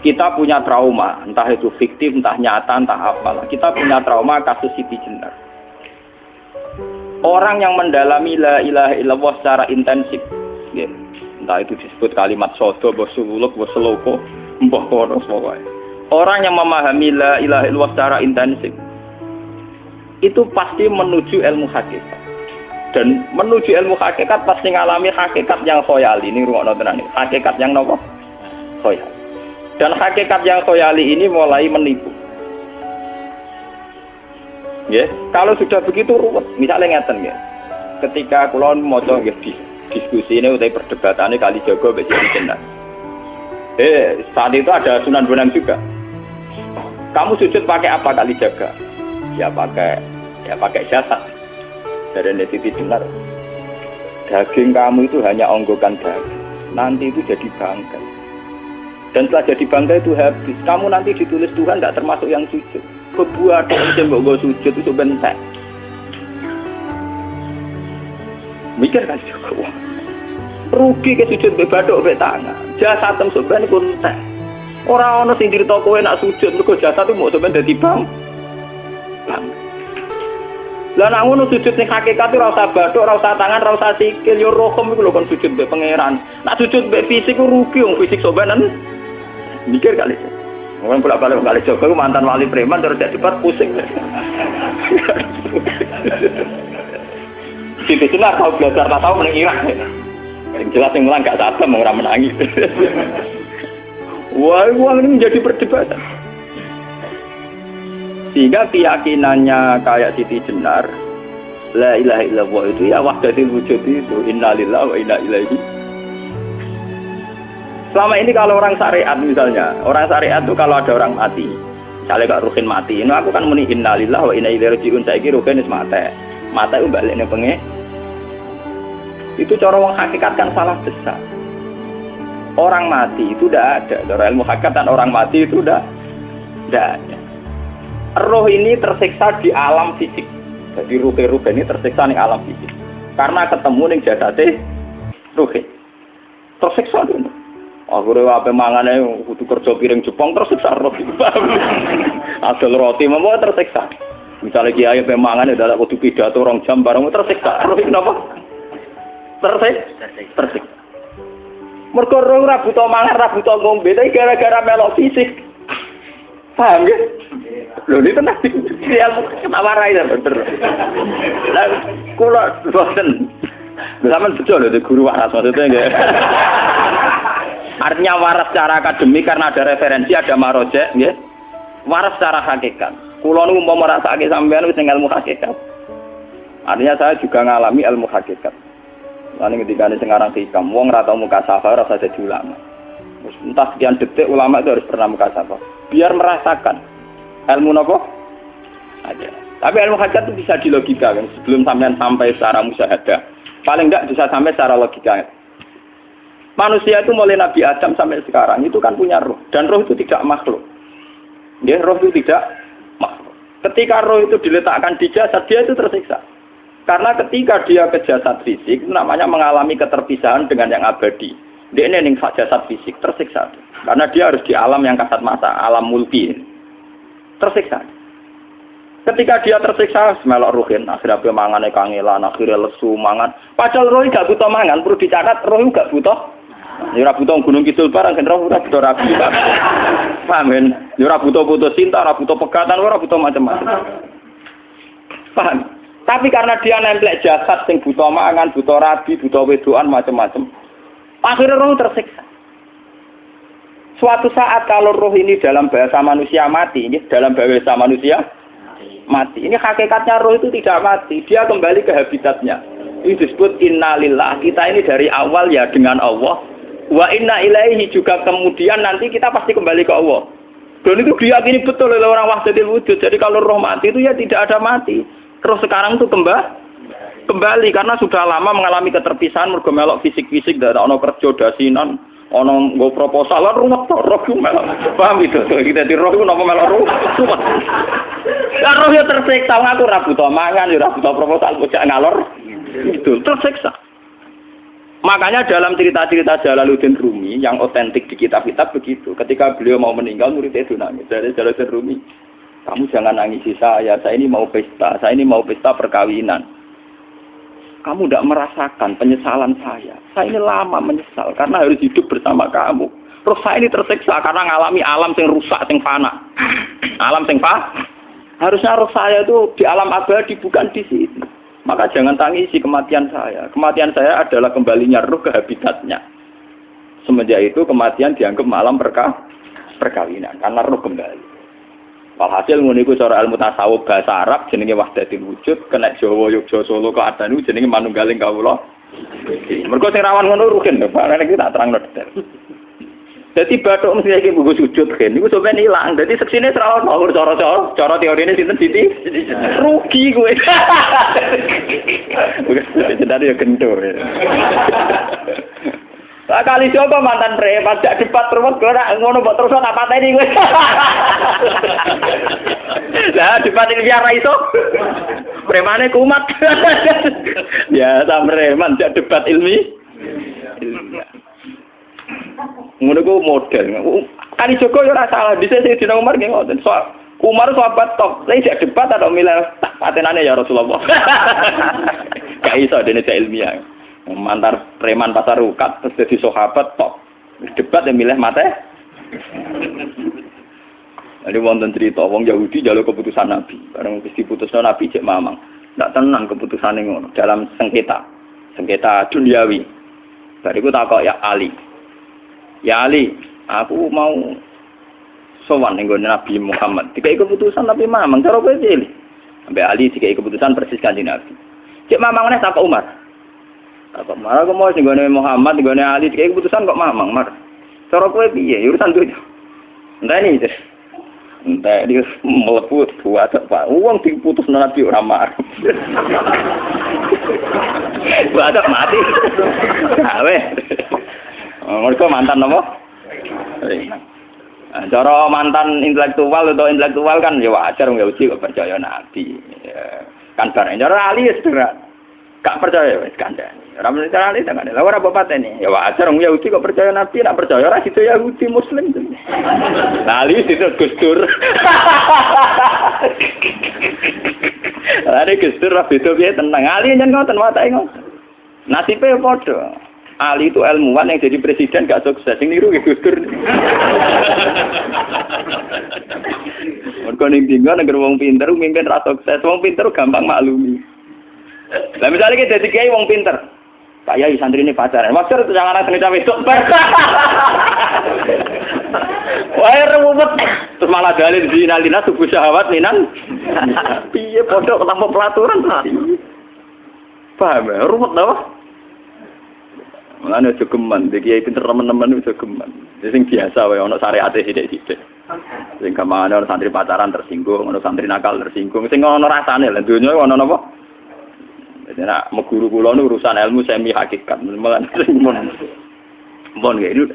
Kita punya trauma, entah itu fiktif, entah nyata, entah apalah. Kita punya trauma kasus Siti Jenar. Orang yang mendalami la ilaha illallah secara intensif, ya, entah itu disebut kalimat sodo, bosuluk, boseloko, mbah kono pokoknya. Orang yang memahami la ilaha illallah secara intensif, itu pasti menuju ilmu hakikat. Dan menuju ilmu hakikat pasti ngalami hakikat yang khoyali. Ini rungokno tenan iki. Hakikat yang nopo? Khoyali. Dan hakikat yang khoyali ini mulai menipu. Ya, kalau sudah begitu ruwet. Misalnya ngeten ya. Ketika kula maca nggih diskusi ini utai perdebatan ini kali jaga mbek Jenar. Saat itu ada Sunan Bonang juga. Kamu sujud pakai apa kali jaga? Ya pakai jasad. Dari Siti Jenar. Daging kamu itu hanya onggokan daging. Nanti itu jadi bangkai. Dan setelah jadi bangkai itu habis. Kamu nanti ditulis Tuhan tidak termasuk yang sujud. Kebuah dong sembok go sujud itu bentek. Mikir kan juga. Rugi ke sujud be badok be tangan. Jasad tem sampean iku entek. Ora ana sing crita kowe nak sujud mergo jasad itu mau sampean dadi bang. Lah nek ngono sujud sing hakikat ora usah badok, ora usah tangan, ora usah sikil, yo rohom iku lho kon sujud be pangeran. Nak sujud be fisik ku rugi wong fisik sampean. Mikir kali. Orang bolak-balik kali Joko mantan wali preman terus jadi debat pusing. Siti Jenar tahu belajar tak tahu mengira. Yang jelas yang mulang gak satem orang menangis. Wah, ini menjadi perdebatan. Sehingga keyakinannya kayak Siti Jenar, la ilaha illallah itu ya wahdatul wujud itu, innalillahi wa inna ilaihi. Selama ini kalau orang syariat misalnya, orang syariat itu kalau ada orang mati, misalnya Kak Ruhin mati, ini aku kan muni innalillahi wa inna ilaihi raji'un, saiki Ruhin wis mate. Mate ku balekne penge. Itu cara wong hakikat kan salah besar. Orang mati itu tidak ada. Cara ilmu hakikat orang mati itu tidak ada. Roh ini tersiksa di alam fisik. Jadi ruh ini tersiksa di alam fisik. Karena ketemu ning jasate Ruhin. Tersiksa dulu. Aku ape mangane kudu kerja piring Jepang tersiksa roti. Asal roti memang tersiksa. Misalnya kiai ape mangane dadak kudu pidato 2 jam bareng tersiksa. Roti kenapa? Tersiksa. Mergo ora buta mangan, ora buta ngombe, tapi gara-gara melok fisik. Paham ya? Lho ini tenang ilmu ketawarai ya bener. Lah kula boten. Sampeyan betul lho guru waras maksudnya nggih. Artinya waras secara akademik karena ada referensi, ada marojek, nggih. Waras secara hakikat. Kula niku umpama rasake sampeyan wis ilmu hakikat. Artinya saya juga ngalami ilmu hakikat. Lan ketika sing aran hikam, wong ora tau muka safar rasa dadi ulama. Entah sekian detik ulama itu harus pernah muka safar. Biar merasakan ilmu napa? Ada. Tapi ilmu hakikat itu bisa dilogikakan sebelum sampean sampai secara musyahadah. Paling enggak bisa sampai secara logika. Manusia itu mulai Nabi Adam sampai sekarang itu kan punya roh. Dan roh itu tidak makhluk. Ya, roh itu tidak makhluk. Ketika roh itu diletakkan di jasad, dia itu tersiksa. Karena ketika dia ke jasad fisik, namanya mengalami keterpisahan dengan yang abadi. Dia ini yang jasad fisik, tersiksa. Karena dia harus di alam yang kasat mata, alam mulki. Tersiksa. Ketika dia tersiksa, semelok ruhin, akhirnya dia mangannya kangelan, akhirnya lesu, mangan. Padahal roh gak butuh mangan, perlu dicatat, roh gak butuh. Ya ora butuh gunung kidul barang kan ora butuh rapi. Paham kan? Ya ora butuh putus cinta, ora butuh pegatan, ora butuh macam-macam. Paham? Tapi karena dia nemplek jasad sing butuh mangan, butuh rabi, butuh wedoan macam-macam. Akhirnya roh tersiksa. Suatu saat kalau roh ini dalam bahasa manusia mati, ini dalam bahasa manusia mati. Ini hakikatnya roh itu tidak mati, dia kembali ke habitatnya. Ini disebut innalillah. Kita ini dari awal ya dengan Allah. Wa inna ilaihi juga kemudian nanti kita pasti kembali ke Allah. Dan itu diyakini betul oleh orang wahdatul wujud. Jadi kalau roh mati itu ya tidak ada mati. Terus sekarang itu kembali karena sudah lama mengalami keterpisahan mergo melok fisik-fisik dak ono kerja dasinan, ono nggo proposal lan ruwet roh ku melok. Paham itu? Kita di roh ku napa melok ruwet. Lah roh ya tersiksa aku ora butuh mangan, ora butuh proposal bocah ngalor. Itu tersiksa. Makanya dalam cerita-cerita Jalaluddin Rumi yang otentik di kitab-kitab begitu. Ketika beliau mau meninggal, muridnya itu nangis. Dari Jalaluddin Rumi, kamu jangan nangisi saya ini mau pesta, saya ini mau pesta perkawinan. Kamu tidak merasakan penyesalan saya. Saya ini lama menyesal karena harus hidup bersama kamu. Terus saya ini tersiksa karena ngalami alam yang rusak, yang fana. Alam yang fana. Harusnya roh saya itu di alam abadi, bukan di sini. Maka jangan tangisi kematian saya. Kematian saya adalah kembalinya roh ke habitatnya. Semenjak itu kematian dianggap malam perkawinan. Karena roh kembali. Walhasil nguniku cara ilmu tasawuf bahasa Arab jenenge wahdatul wujud, kena Jawa Yogyakarta Solo ke Adanu jenenge manunggaling kawula. Mergo sing rawan ngono rugen lho, Pak. Nek tak terangno detail. Dadi bathuk mesti iki buku sujud kan. Niku sampeyan ilang. Dadi seksine ora ono cara teorine sinten Siti? Rugi kowe. Bukan sedari ya gendor. Lah kali coba mantan preman jak debat terus ora ngono mbok terus tak pateni kowe. Lah debat iki biar ra iso. Premane kumat. Ya ta preman jak debat ilmi. Ngono ku model. Kali Joko yo ora salah. Dise Sayyidina Umar nggih ngoten. Umar sahabat top. Saya jak debat atau milih tak patenane ya Rasulullah. Gak iso dene cek ilmiah. Mantar preman pasar ukat terus jadi sahabat top. Debat yang milih mate. Ada wonten cerita wong Yahudi njaluk keputusan Nabi. Bareng wis diputusno Nabi cek mamang. Ndak tenang keputusane ngono dalam sengketa duniawi. Bariku takok ya Ali. Ya Ali, aku mau sowan ning Nabi Muhammad. Dikai keputusan Nabi mamang cara kowe pilih. Sampai Ali dikai keputusan persis kanjeng Nabi. Cek mamang meneh takok Umar. Takok Umar aku mau sing Muhammad, ning Ali dikai keputusan kok mamang, Mar. Cara kowe piye? Urusan dunya. Enteni iki. Entah dia meleput buat apa? Uang diputus Nabi ora mar. Buat mati. Gawe. Mereka mantan apa? Cara mantan intelektual atau intelektual kan ya wajar nggak uji kok percaya Nabi. Ya, kan bareng cara Ali ya sudah gak percaya wis kandhani. Ora mesti cara Ali tak ada. Lah ora apa ini. Ya wajar wong Yahudi kok percaya Nabi, nak percaya ora situ Yahudi Muslim. Lah Ali situ Gus Dur. Lah Gus Dur ra beda piye tenang. Ali nyen ngoten watake ngoten. Nasibe padha. Ali itu ilmuwan yang jadi presiden gak sukses. Yang niru ke Gus Dur. Mereka ning-tinggal negara wong pinter, mimpin ra sukses. Wong pinter gampang maklumi. Lah misalnya kita jadi kiai wong pinter. Kayak santri ini pacaran. Maksud itu jangan langsung cawe itu. Wah ruwet. Terus malah dalil zinalina tubuh syahwat minan. Piye pondok tanpa pelaturan. Paham ya? Ruwet apa? Mulane aja geman, iki kiai pinter teman-teman aja geman. Sing biasa wae ana syariate sithik-sithik. Sing kamane ana santri pacaran tersinggung, ana santri nakal tersinggung, sing ana rasane lha donya ana napa? Dadi nek meguru kula niku urusan ilmu semi hakikat. Mulane mon nggih.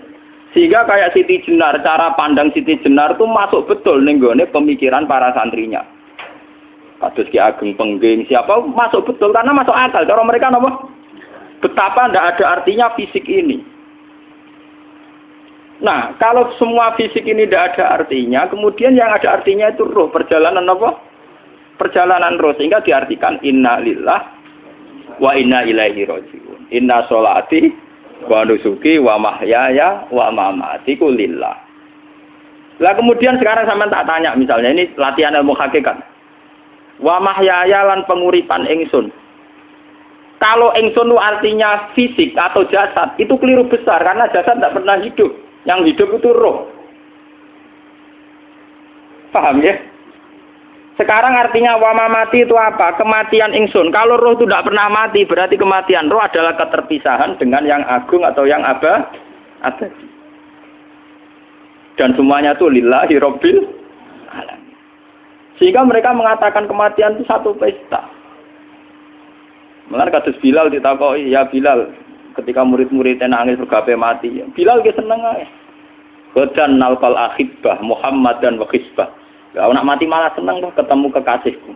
Sehingga kayak Siti Jenar, cara pandang Siti Jenar itu masuk betul ning gone pemikiran para santrinya. Kados Ki Ageng Pengging, siapa masuk betul karena masuk akal. Cara mereka napa? Betapa tidak ada artinya fisik ini. Nah, kalau semua fisik ini tidak ada artinya, kemudian yang ada artinya itu roh, perjalanan apa? Perjalanan roh, sehingga diartikan inna lillah wa inna ilaihi raji'un. Inna sholati wa nusuki wa mahyaya wa mamati ku lillah. Lah kemudian sekarang sampean tak tanya misalnya, ini latihan ilmu hakikat. Wa mahyaya lan penguripan ingsun. Kalau ingsun itu artinya fisik atau jasad, itu keliru besar karena jasad tidak pernah hidup. Yang hidup itu roh. Paham ya? Sekarang artinya wama mati itu apa? Kematian ingsun. Kalau roh itu tidak pernah mati, berarti kematian roh adalah keterpisahan dengan yang agung atau yang abadi. Dan semuanya itu lillahi rabbil alamin. Sehingga mereka mengatakan kematian itu satu pesta. Mulane kados Bilal ditakoki, ya Bilal, ketika murid-muridnya nangis bergape mati, Bilal ge seneng ae. Godan nalqal akhibah Muhammad dan wa khisbah. Lah nak mati malah seneng tuh ketemu kekasihku.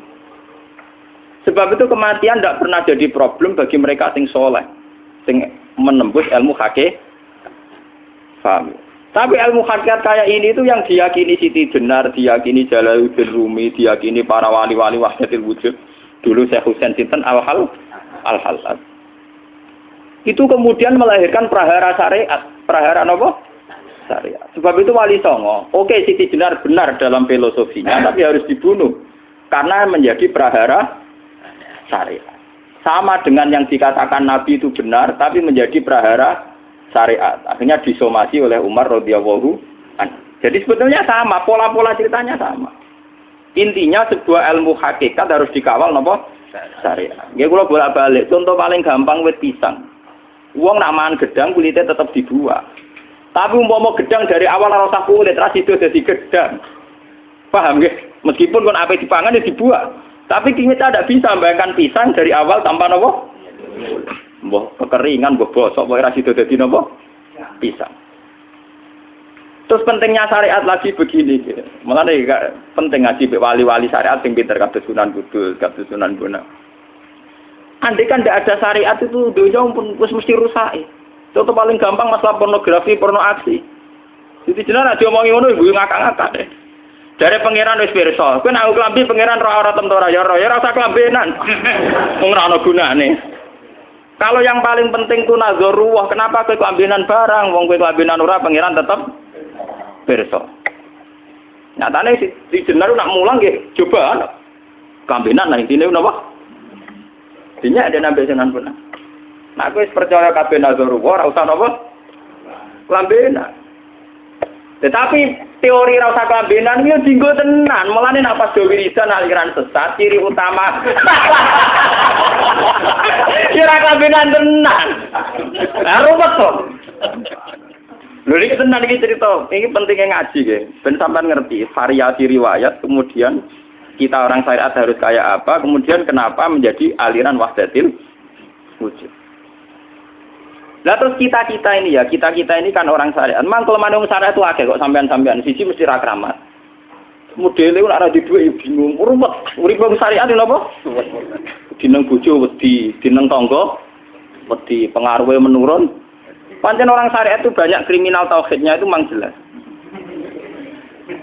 Sebab itu kematian tidak pernah jadi problem bagi mereka sing soleh. sing menembus ilmu hakikat. Paham? Tapi ilmu hakikat kayak ini itu yang diyakini Siti Jenar, diyakini Jalaluddin Rumi, diyakini para wali-wali wahdatul wujud. Dulu Syekh Husain Sinten Al-Halal. Itu kemudian melahirkan prahara syariat. Prahara apa? Syariat. Sebab itu Wali Songo, oke Siti Jenar benar dalam filosofinya, tapi harus dibunuh. Karena menjadi prahara syariat. Sama dengan yang dikatakan Nabi itu benar, tapi menjadi prahara syariat. Akhirnya disomasi oleh Umar radhiyallahu anhu. Jadi sebetulnya sama, pola-pola ceritanya sama. Intinya sebuah ilmu hakikat harus dikawal napa? Syariat. Nggih kula bolak-balik, contoh paling gampang wit pisang. Wong nak mangan gedang kulitnya tetap dibuang. Tapi umpama gedang dari awal ora usah kulit, ra sido dadi gedang. Paham nggih? Meskipun kon ape dipangan ya dibuang. Tapi kita tidak bisa membayangkan pisang dari awal tanpa napa? Mbah kekeringan, mbah bosok, mbah ra sido dadi napa? Pisang. Terus pentingnya syariat lagi begini, gitu. Mulane penting ngaji wali-wali syariat sing pinter kados Sunan Kudus, kados Sunan Bonang. Andai kan tidak ada syariat itu dunia pun mesti rusak. Contoh paling gampang masalah pornografi, porno aksi. Jadi jenengan aja omongi ngono ibu ngakak-ngakak deh. Dari pangeran wis pirsa, kowe nek klambi pangeran ora ora tentu ora ya ora usah klambenan. Wong ora ana gunane. Kalau yang paling penting ku nazarullah, kenapa kowe klambenan barang? Wong kowe klambenan ora pangeran tetep pirsa. Nyatane si jenar nak mulang nggih coba klambenan lah intine napa? Dinya ada nabi Sunan Bonang. Nah, aku percaya kabeh nazarullah, ora usah napa? Klambenan. Tetapi teori ora usah klambenan iki dienggo tenan. Mulane nek pas wiridan aliran sesat, ciri utama. Kira klambenan tenan. Lah ruwet to. Lha iki tenan iki cerita. Iki pentingnya ngaji nggih. Ben sampean ngerti variasi riwayat, kemudian kita orang syariat harus kayak apa, kemudian kenapa menjadi aliran wahdatil wujud. Lah terus kita ini kan orang syariat. Memang kalau manung syariat itu akeh kok sampean-sampean siji mesti ra kramat. Modele ora di duwe bingung, ruwet. Urip wong syariat lho apa? Dineng bojo wedi, dineng tangga wedi, pengaruhe menurun. Pancen orang syariat itu banyak kriminal tauhidnya itu memang jelas.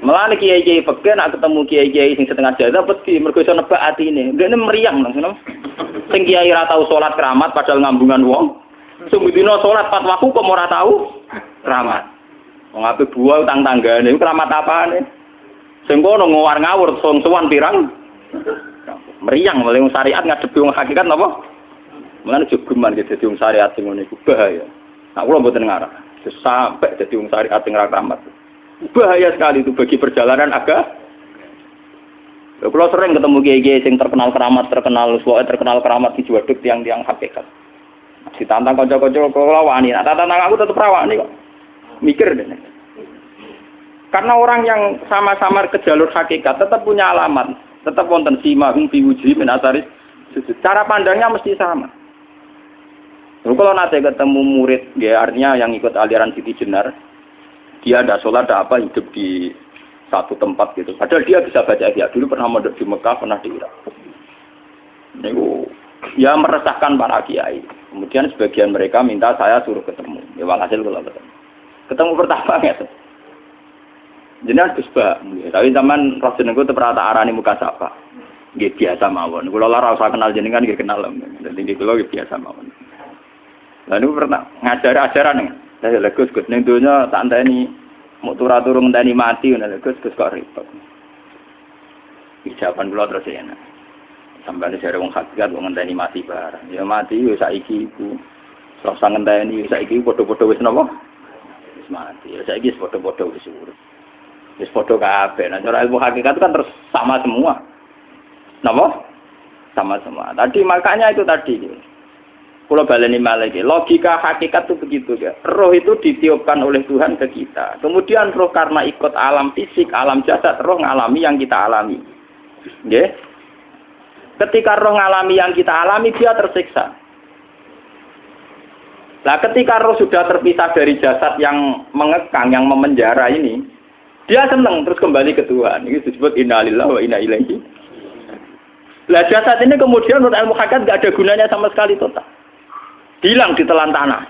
Melane kiai-kiai peke nak ketemu kiai-kiai sing setengah jadah peti mergo iso nebak atine. Ndekne meriang langsung. Sing kiai ra tau salat keramat padahal ngambungan wong. Sumudina salat pas waktu kok ora tau keramat. Wong ape buah utang tanggane iku keramat apane? Sing kono ngawur-ngawur sowan pirang. Meriang oleh syariat ngadepi wong hakikat napa? Mulane jogeman dadi wong syariat sing ngene iku bahaya. Nah kula mboten ngarah. Sampai dadi wong syariat sing ra keramat. Bahaya sekali itu bagi perjalanan agama. Kalau sering ketemu kiai-kiai yang terkenal keramat di juaduk tiang-tiang hakikat. Ditantang kocok-kocok kalau wani, tantang aku tetap rawani kok. Mikir deh. Karena orang yang sama-sama ke jalur hakikat tetap punya alamat, tetap wonten simahum fi wujuhi min asaris sujud. Cara pandangnya mesti sama. Kalau nanti ketemu murid, ya artinya yang ikut aliran Siti Jenar, dia ada sholat, ada apa, hidup di satu tempat gitu. Padahal dia bisa baca ihya. Dulu pernah mondok di Mekah, pernah di Irak. Itu ya meresahkan para kiai. Kemudian sebagian mereka minta saya suruh ketemu. Ya walhasil kalau ketemu. Ketemu pertama ya. Jenengan Gus Ba. Tapi zaman roh jenengku terperata arani muka sapa. Nggih biasa mawon. Kula ora usah kenal jenengan nggih kenal. Dadi kula biasa mawon. Lalu pernah ngajar ajaran. Saya Gus ning donya tak enteni mau turu ngenteni mati ngono Gus kok repot. Ijaban kula terus enak. Sampai sare wong hakikat wong ngenteni mati barang. Ya mati wis saiki iku. Terus ngenteni saiki padha-padha wis napa? Wis mati. Ya saiki wis padha-padha wis urip. Wis padha kabeh. Nah cara ilmu hakikat kan terus sama semua. Napa? Sama semua. Tadi makanya itu tadi. Kalau baleni malagi, logika hakikat itu begitu ya. Roh itu ditiupkan oleh Tuhan ke kita. Kemudian roh karena ikut alam fisik, alam jasad, roh ngalami yang kita alami. Nggih. Ketika roh ngalami yang kita alami, dia tersiksa. Nah, ketika roh sudah terpisah dari jasad yang mengekang, yang memenjara ini, dia senang terus kembali ke Tuhan. Ini disebut inna lillahi wa inna ilaihi. Lah jasad ini kemudian menurut ilmu hakikat enggak ada gunanya sama sekali total. hilang ditelan tanah.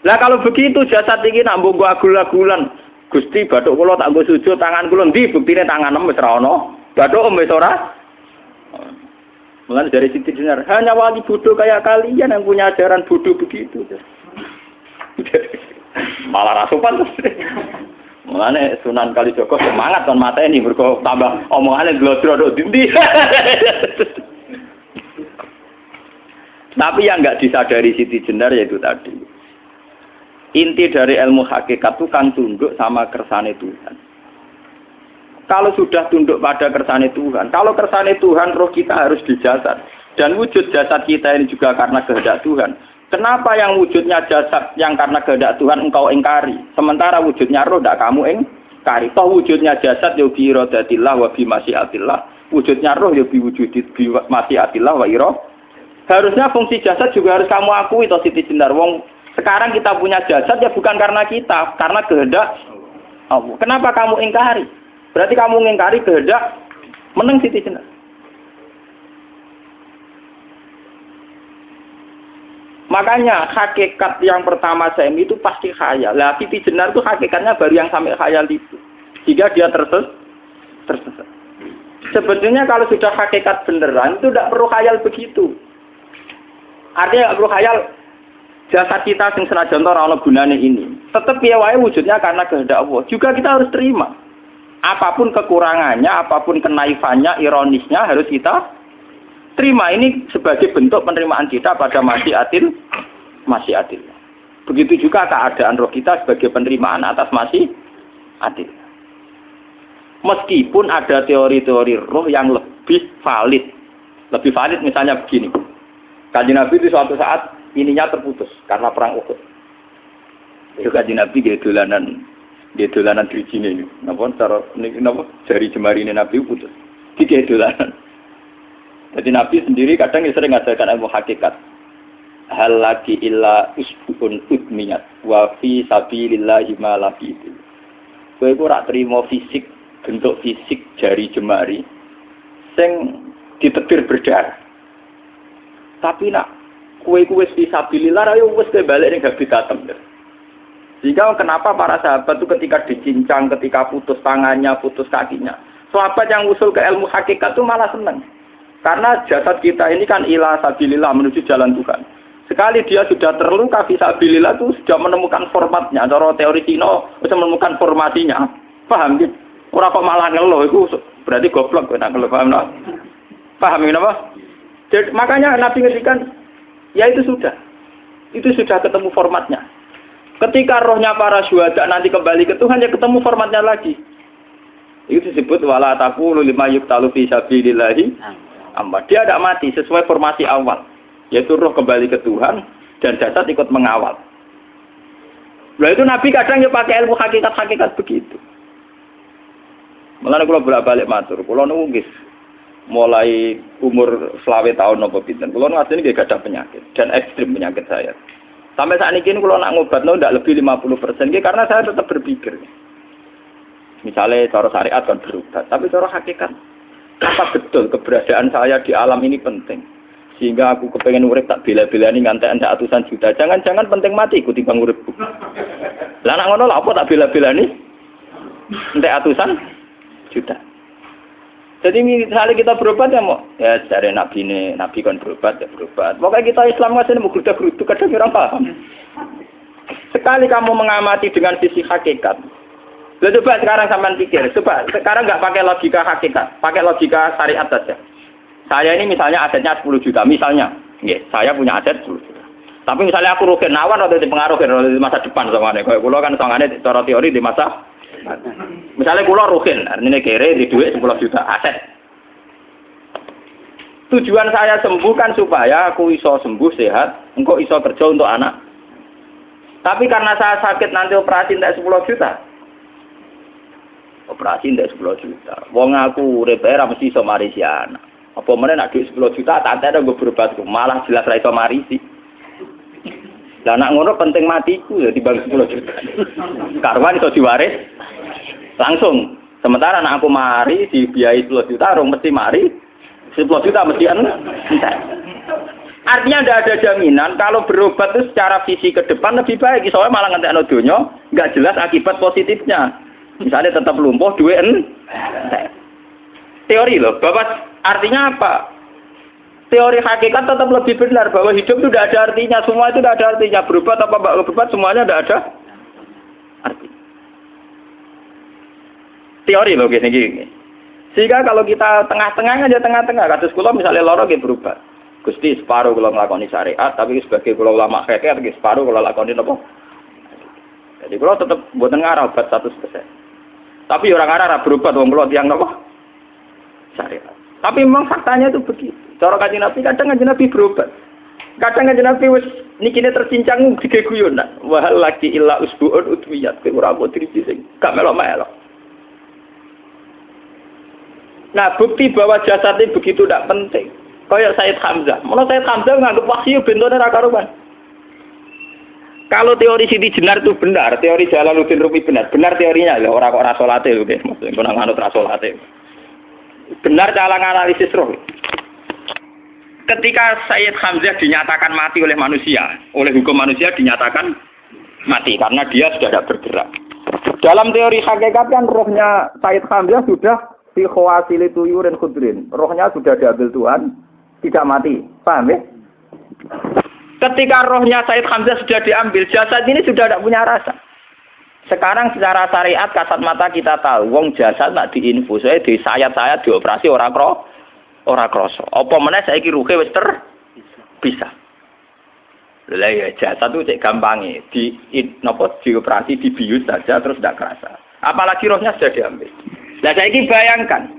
Lah kalau begitu jasad iki nak mbok agul-agulan, Gusti bathuk kula tak nggo sujud tangan kula ndi buktine tangan wis ra ono. Bathuk wis ora. Mulane dari Siti Jenar, hanya wali bodoh kayak kalian yang punya ajaran bodoh begitu. Malah rasupan terus. Mulane Sunan Kalijaga semangat kon mateni mergo tambah omongane glodro ndi. Tapi yang enggak disadari Siti Jenar yaitu tadi. Inti dari ilmu hakikat itu kan tunduk sama kersane Tuhan. Kalau sudah tunduk pada kersane Tuhan, kalau kersane Tuhan roh kita harus di jasad. Dan wujud jasad kita ini juga karena kehendak Tuhan. Kenapa yang wujudnya jasad yang karena kehendak Tuhan engkau ingkari? Sementara wujudnya roh tidak kamu ingkari. Toh wujudnya jasad ya bi iradatillah wa bi masyiatillah. Wujudnya roh ya bi wujudit bi masyiatillah wa ira. Harusnya fungsi jasad juga harus kamu akui toh Siti Jenar. Wong sekarang kita punya jasad ya bukan karena kita, karena kehendak Allah. Kenapa kamu ingkari? Berarti kamu ingkari kehendak meneng Siti Jenar. Makanya hakikat yang pertama saya itu pasti khayal. Lah Siti Jenar itu hakikatnya baru yang sampai khayal itu. Sehingga dia tersesat. Sebetulnya kalau sudah hakikat beneran itu tidak perlu khayal begitu. Artinya tidak perlu khayal jasad kita sing senajan ora ana gunane ini. Tetap ya wae wujudnya karena kehendak Allah. Juga kita harus terima. Apapun kekurangannya, apapun kenaifannya, ironisnya harus kita terima. Ini sebagai bentuk penerimaan kita pada masyiatil. Begitu juga keadaan roh kita sebagai penerimaan atas masyiatil. Meskipun ada teori-teori roh yang lebih valid. Lebih valid misalnya begini. Kanjeng Nabi itu suatu saat ininya terputus karena perang Uhud. Itu Kanjeng Nabi dia dolanan drijine ini. Napa cara napa jari jemari ini Nabi putus. Iki dolanan. Jadi Nabi sendiri kadang sering ngajarkan ilmu hakikat. Hal lagi illa usbun udmiyat wa fi sabilillahi ma laqitu. Kowe ora trimo fisik, bentuk fisik jari jemari sing ditetir berdarah. Tapi nak kue wis fisabilillah ayo wis balik ning habitatem. Sehingga kenapa para sahabat itu ketika dicincang, ketika putus tangannya, putus kakinya, sahabat yang usul ke ilmu hakikat itu malah senang. Karena jasad kita ini kan ila sabilillah menuju jalan Tuhan. Sekali dia sudah terluka fisabilillah itu sudah menemukan formatnya. Cara teori Cina sudah menemukan formasinya. Paham gitu? Ora kok malah ngeluh itu berarti goblok nek ngeluh paham tak? Paham kenapa? Jadi, makanya Nabi ngendikan ya itu sudah ketemu formatnya. Ketika rohnya para syuhada nanti kembali ke Tuhan ya ketemu formatnya lagi. Itu disebut wala taqulu lima yuqtalu fi sabilillahi amma. Dia tidak mati sesuai formasi awal, yaitu roh kembali ke Tuhan dan jasad ikut mengawal. Lah itu Nabi kadang ya pakai ilmu hakikat begitu. Mulane kula bolak-balik matur, kula niku nggih mulai umur 20 tahun napa pinten. Kula ngasih nggih gadah penyakit dan ekstrim penyakit saya. Sampai saat ini kula nak ngobatno ndak lebih 50% nggih karena saya tetap berpikir. Misalnya cara syariat kan berobat, tapi cara hakikat apa betul keberadaan saya di alam ini penting. Sehingga aku kepengen urip tak bela-belani ngantek endak atusan juta. Jangan-jangan penting mati ikut timbang uripku. Lah nak ngono lha apa tak bela-belani? Entek atusan juta. Jadi misalnya kita berobat ya mau ya dari nabi kan berobat ya berobat. Pokoknya kita Islam masih mau gerutu kadang orang paham. Sekali kamu mengamati dengan sisi hakikat. Coba sekarang sampean pikir, coba sekarang nggak pakai logika hakikat, pakai logika syariat saja. Saya ini misalnya asetnya 10 juta, misalnya, saya punya aset 10 juta. Tapi misalnya aku rugi nawan atau dipengaruhi di masa depan soalnya. Kalau kulo kan soalnya cara teori di masa misalnya kulo rugen, artinya kere di duit 10 juta aset. Tujuan saya sembuh kan supaya aku iso sembuh sehat, engkau iso kerja untuk anak. Tapi karena saya sakit nanti operasi tidak 10 juta. Operasi tidak 10 juta. Wong aku repair mesti iso marisi anak. Apa meneh nak duit 10 juta tak ada gue berobat malah jelas ra iso marisi. Lah nak ngono penting matiku ya dibagi 10 juta. Karwan iso diwaris langsung. Sementara anak aku mari dibiayai 10 juta, rong mesti mari 10 juta mesti entek. Artinya tidak ada jaminan kalau berobat itu secara visi ke depan lebih baik. Soalnya malah ngentekno donya nggak jelas akibat positifnya. Misalnya tetap lumpuh duit teori loh. Bapak artinya apa? Teori hakikat tetap lebih benar bahwa hidup itu tidak ada artinya. Semua itu tidak ada artinya. Berobat apa berobat semuanya tidak ada arti. Teori loh gini. Sehingga kalau kita tengah-tengah aja tengah-tengah. Kasus kula misalnya loro nggih berobat. Gusti separuh kalau ngelakoni syariat, tapi sebagai kalau ulama fikih, tapi separuh kalau lakoni apa? Jadi kalau tetap buatan ngarah obat 100%. Tapi orang ngarah berobat, orang kalau tiang apa? Syariat. Tapi memang faktanya itu begitu. Cara Kanjeng Nabi kadang Kanjeng Nabi berobat. Kadang Kanjeng Nabi wis nikine tercincang dige guyonan. Wahal laki illa usbuun udwiyat. Ora apa driji sing gak melok-melok. Nah, bukti bahwa jasadnya begitu tidak penting. Kayak Sayyid Hamzah. Menurut Sayyid Hamzah menganggap wahyu bentone ra karuan. Kalau teori Siti Jenar itu benar, teori Jalaluddin Rumi benar teorinya lho, ora kok ra salate lho, nggih. Maksudnya kok nganut ra salate. Benar cara analisis roh. Ketika Sayyid Hamzah dinyatakan mati oleh manusia, oleh hukum manusia dinyatakan mati karena dia sudah tidak bergerak. Dalam teori hakikat kan rohnya Sayyid Hamzah sudah fi khawasili tuyurin khudrin. Rohnya sudah diambil Tuhan. Tidak mati, paham ya? Ketika rohnya Sayyid Hamzah sudah diambil, jasad ini sudah tidak punya rasa. Sekarang secara syariat kasat mata kita tahu, wong jasad nak diinfus, di sayat-sayat dioperasi ora kroso. Apa meneh saiki ruhe wis bisa. Lah ya jasad itu cek gampange, dioperasi dibius saja terus tidak kerasa. Apalagi rohnya sudah diambil. Nah saiki bayangkan.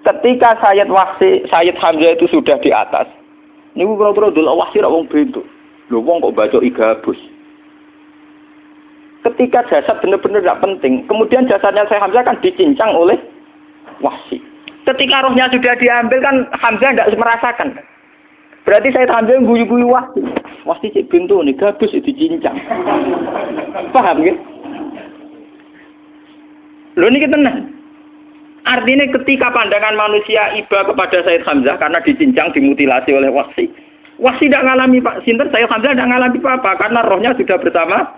Ketika Sayyid Hamzah itu sudah di atas, niku kira-kira delok wahsi ra wong bentuk. Lho wong kok baca igabus. Ketika jasad benar-benar tidak penting, kemudian jasadnya Sayyid Hamzah kan dicincang oleh wahsi. Ketika rohnya sudah diambil kan Hamzah tidak merasakan. Berarti Sayyid Hamzah guyu-guyu wahsi. Wahsi cek bentuk nih gabus dicincang. Paham ya? Lho niki tenan. Artinya ketika pandangan manusia iba kepada Sayyid Hamzah karena dicincang, dimutilasi oleh wahsi. Wahsi tidak mengalami Pak Sinten, Sayyid Hamzah tidak mengalami apa-apa karena rohnya sudah bersama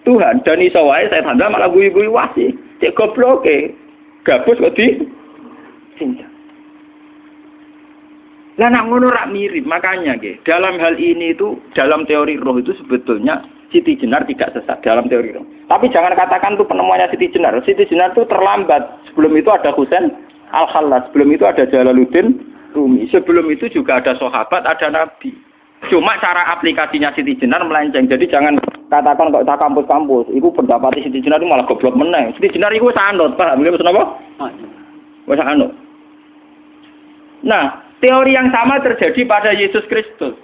Tuhan. Dan iso wae Sayyid Hamzah malah guyu-guyu wahsi. Cek goblok gabus kok dicincang. Lah nak ngono rak mirip, makanya dalam hal ini itu dalam teori roh itu sebetulnya Siti Jenar tidak sesat dalam teori roh. Tapi jangan katakan itu penemuannya Siti Jenar. Siti Jenar itu terlambat. Sebelum itu ada Husain Al-Khallas. Sebelum itu ada Jalaluddin Rumi. Sebelum itu juga ada sahabat, ada nabi. Cuma cara aplikasinya Siti Jenar melenceng. Jadi jangan katakan kok tak kampus-kampus. Itu pendapat Siti Jenar itu malah goblok meneng. Siti Jenar itu sanut, paham? Maksud apa? Wis anut. Nah, teori yang sama terjadi pada Yesus Kristus.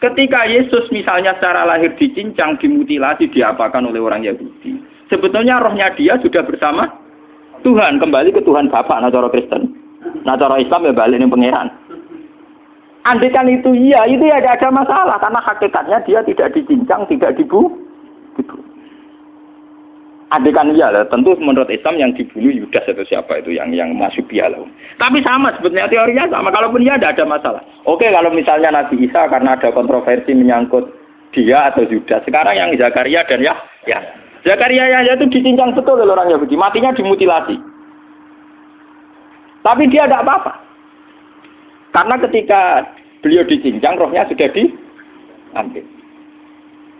Ketika Yesus misalnya secara lahir dicincang, dimutilasi, diapakan oleh orang Yahudi. Sebetulnya rohnya dia sudah bersama Tuhan. Kembali ke Tuhan Bapa, nah cara Kristen. Nah cara Islam ya balik ning pangeran. Andaikan itu iya, itu ya tidak ada masalah. Karena hakikatnya dia tidak dicincang, tidak dibunuh. Andaikan iya lah, tentu menurut Islam yang dibunuh Yudas atau siapa itu yang masuk piala. Tapi sama sebetulnya teorinya sama. Kalaupun iya tidak ada masalah. Oke, kalau misalnya Nabi Isa karena ada kontroversi menyangkut dia atau Yudas. Sekarang yang Zakaria dan ya. Zakaria itu dicincang betul oleh orang Yahudi. Matinya dimutilasi. Tapi dia tidak apa-apa. Karena ketika beliau dicincang, rohnya sudah diambil.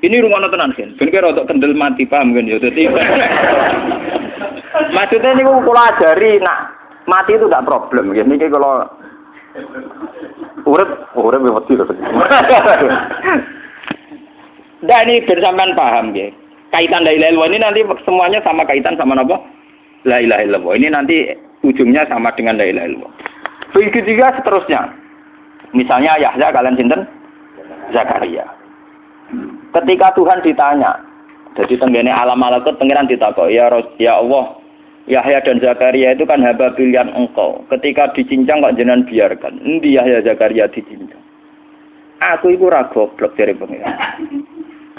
Ini rumah tenan kan. Ben kira untuk kendel mati paham kan ya. Dadi maksudnya niku kula ajari nak mati itu tidak problem nggih. Niki kalau urip wedi lho. Nah ini bersamaan paham nggih. Kaitan la ilaha illallah ini nanti semuanya sama kaitan sama apa? La ilaha illallah. Ini nanti ujungnya sama dengan la ilaha illallah. Begitu juga seterusnya. Misalnya Yahya kalian sinten? Zakaria. Ketika Tuhan ditanya, jadi tenggene alam malakut pengiran ditakok, ya Allah, Yahya dan Zakaria itu kan hamba pilihan engkau. Ketika dicincang kok jenengan biarkan. Endi Yahya Zakaria dicincang? Aku iku ora goblok dari pengiran.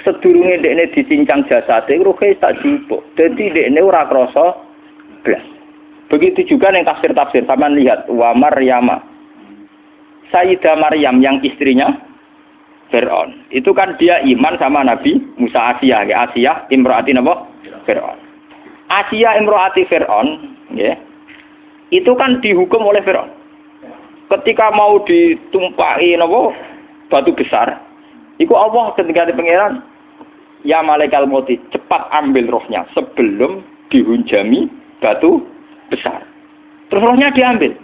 Sedurunge dekne dicincang jasate ruhe tak jipuk. Dadi dekne ora krasa blas. Begitu juga yang tafsir-tafsir sampean lihat wa Maryama. Sayyidah Maryam yang istrinya Fir'aun. Itu kan dia iman sama Nabi Musa. Asiyah, ya. Asiyah imro'ati napa? Fir'aun. Asiyah imro'ati Fir'aun, ya. Itu kan dihukum oleh Fir'aun. Ketika mau ditumpahi napa? Batu besar. Iku Allah ketika di pangeran, ya malaikal mauti, cepat ambil rohnya sebelum dihunjami batu besar. Terus rohnya diambil.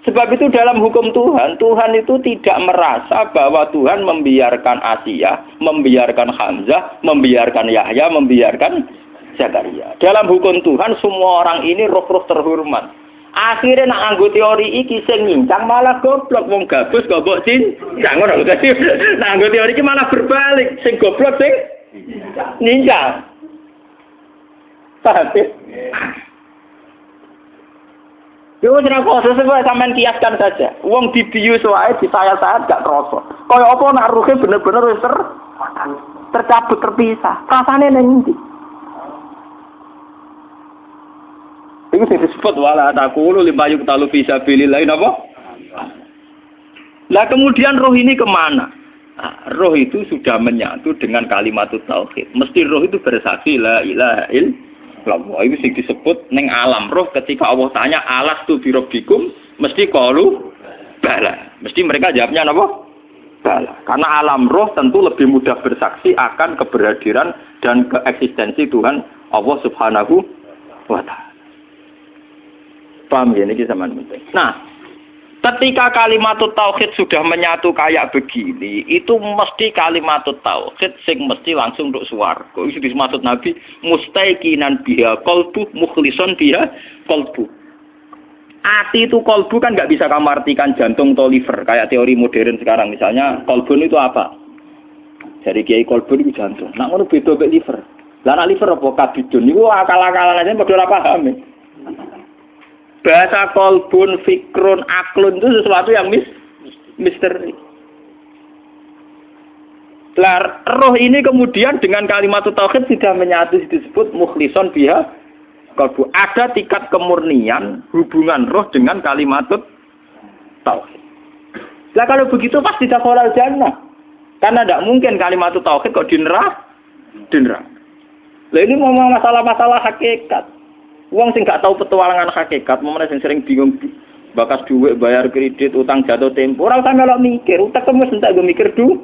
Sebab itu dalam hukum Tuhan, Tuhan itu tidak merasa bahwa Tuhan membiarkan Asiyah, membiarkan Hamzah, membiarkan Yahya, membiarkan Zakaria. Dalam hukum Tuhan, semua orang ini roh-roh terhormat. Akhirnya nak anggo teori iki sing nyincang malah goblok, wong gabus goblok cincang ngono dadi. Nak anggo teori iki malah berbalik, sing goblok sing nyincang. Paham? Yo ora kok sesuai sampean kiaskan saja. Wong dibius wae disayat-sayat gak kroso. Kaya apa nak ruhe bener-bener wis tercabut terpisah. Rasane ning ndi? Iku sing disebut wala taqulu limayuk talu fi sabilillah napa? Lah kemudian roh ini kemana? Nah, roh itu sudah menyatu dengan kalimat tauhid. Mesti roh itu bersaksi la ilaha illallah. Itu sing disebut ning alam roh ketika Allah tanya alastu bi rabbikum mesti qalu bala. Mesti mereka jawabnya napa? Bala. Karena alam roh tentu lebih mudah bersaksi akan keberhadiran dan keeksistensi Tuhan Allah Subhanahu wa taala. Paham ya, ini sama penting. Nah, ketika kalimat tauhid sudah menyatu kayak begini, itu mesti kalimat tauhid sing mesti langsung untuk swarga. Itu dimaksud Nabi mustaiqinan biha qalbu mukhlishon biha qalbu. Ati itu qalbu kan nggak bisa kamu artikan jantung atau liver kayak teori modern sekarang. Misalnya qalbun itu apa? Dari kiai qalbun itu jantung. Nak ngono beda mek liver. Lah nak liver apa kabidun niku akal-akalan aja padha ora paham. Bahasa kolbun, fikrun, aklun itu sesuatu yang misteri. Lah, roh ini kemudian dengan kalimat tauhid sudah menyatu disebut mukhlishon biha kolbu. Ada tingkat kemurnian hubungan roh dengan kalimat tauhid. Lah kalau begitu pasti dakhalal jannah. Karena tidak mungkin kalimat tauhid kok di neraka. Lah ini ngomong masalah-masalah hakikat. Wong sing gak tahu petualangan hakikat, momene sing sering bingung bakas duit, bayar kredit, utang jatuh tempo, ora usah melok mikir, utek wis entek go mikir duit.